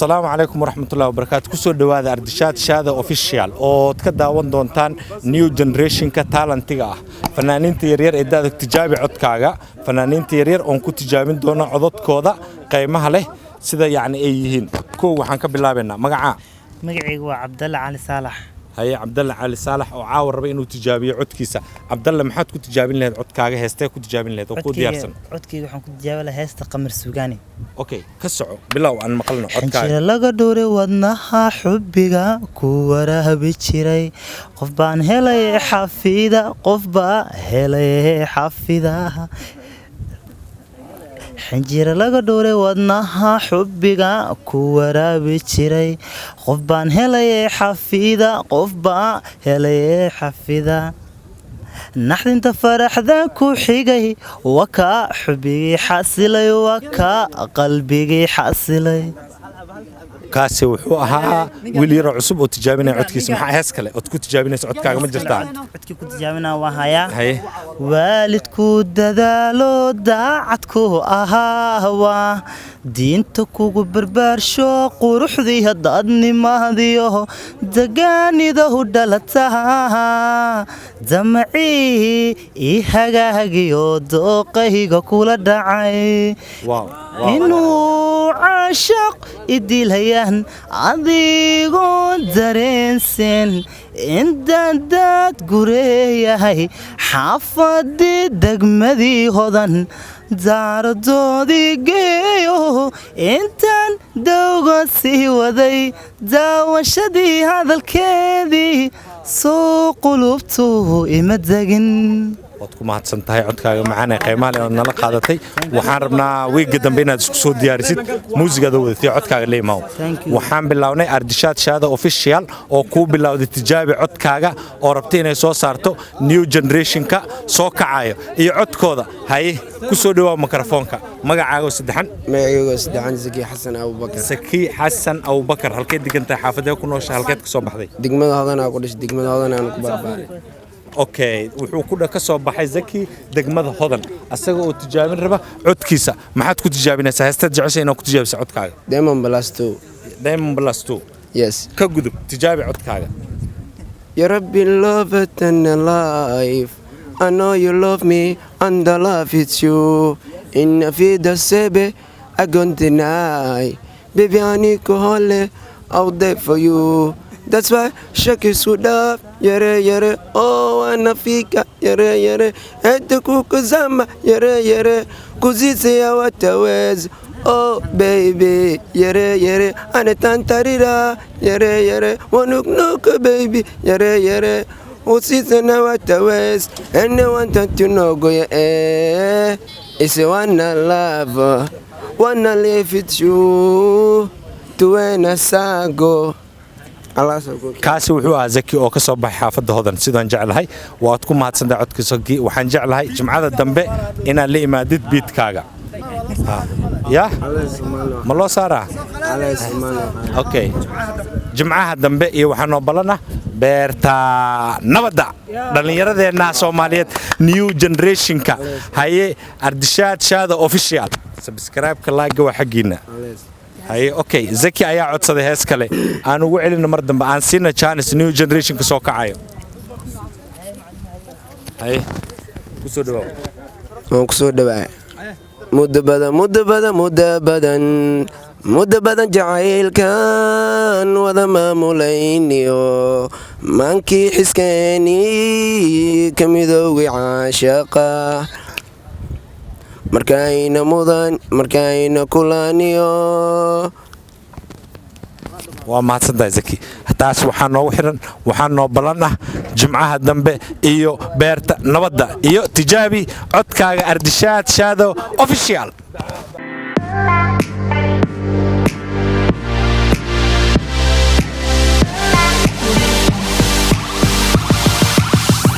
السلام عليكم ورحمة الله وبركاته. كسر دواد أردشات شهادة أوفيشيال أو تكدا وندونتان نيو جنريشن كتالنت تجاه فنانين تيرير إداد تجابي عد كاجا فنانين تيرير أنكو تجابين دونا عضد كودا قيمها له سيدا يعني أيهين كو حنك بالله بينا مقعي هو عبد الله علي صالح. هي عبد الله علي صالح أو عاور ربي إنه تجابي عد كيسة عبد الله محد كنت تجابين له عد كاجا هسته كنت تجابين له وكود يرسم عد كي وحن كنت جاب له هسته قمر سوقاني. أوكي كسعوا بالله عن مقلنا عد كاجا. حنشر لقى دوري ودنها حبيقة كورها بتشري قفبان هلا حفيدة قفبا هلا حفيدة حنجر لقى دوري ودنها حبيقة كورها بتشري قفبان هلا حفيدة قفبا هلا حفيدة نحن انت فرح ذاك وحيقي وكا حبي حاسلي وكا قلبي حاسلي كاسي وحوها ولي رعصب وتجابنا عدك اسمها هسكله وتكون تجابنا عدك ما جرتان عدك كنت تجابنا وهايا والدكو ددالو داعتكو اهاوا دينتكو بربرشو قروحدي هدادني ماهديو دقاني دهو دلتها دمعي إيهاقاقيو دوقهيقو كولا داعي واو إنو عاشق إدي الهيان عديقو دارينسين إندادات قريهاي حافظي دقمدي هودان داردودي قيو إنتان دوغو سيوذي داوشدي هذا الكيدي سو قلوبتو إمدقن وادكو mahadsantahay codkaaga macaan ee qiimaha leh oo nala qaadatay waxaan rabnaa week dambe inaad isku soo diyaarisid muusigada wadatay codkaaga leeyahay waxaan bilawnay ardishaad shaada official oo ku bilowday tijaabi codkaaga oo rabtay inay soo saarto new generation ka soo kacayo iyo codkooda hay ku soo dhawaad mikrofoonka magacaaga saddexan Zaki Hassan Abubakar Zaki Hassan Abubakar halkeed digantay xaafadee ku nooshahay halkeed ka soo baxday degmada Hodana ku dhashay degmada Hodana aan ku barbaaray اوكي wuxuu ku ka soo baxay Zaki degmada Hodan asaga oo tijaabin raba codkiisa maxaad ku tijaabinaysaa heestaad jeceshay inaad ku tijaabiso codkaaga Diamond Plus 2 yes ka gudub tijaabi codkaaga Ya Rabbi love it and alive I know you love me and I love it you in fi the sebe I can't deny baby I need to hold out there for you That's why shake it so up, yere, oh anafika, yere, ete kukuzama, yere, kuzise ya watawezi, oh baby, yere, anetantarira, yere, wanuknuka baby, yere, usise na watawezi, anyone to know go it's a wanna love, wanna live with you, to when I sago. kaasi wuxuu ahaa Zaki oo ka soo baxay xaafadda Hodan sidaan jeclahay waad ku mahadsantahay codkiisa waxaan jeclahay jimcada dambe inaan la imaadid beatkaaga ya ma loo saaraa okay jimcaha dambe iyo waxaan noo balana beerta nabadda dhalinyaradeenna Soomaaliyeed new generation ka haye ardishaad shaada official subscribe ka like waa xaqiina هاي أوكي زكي أيا عد صدق هسكله أنا وعلي نمر دم عن سينا chance new generation كسوق عايو هاي كسود دواء مد بدن جعيل كان وذا ما مولينيو مانكي حسكاني كم يذوي عاشقه markayna kulaaniyo waa mahadsantahay Zaki taas waxaan noo xiran waxaan noo balan ah jimcaha dambe iyo beerta nabadda iyo tijaabi codkaaga ardishaad shaado official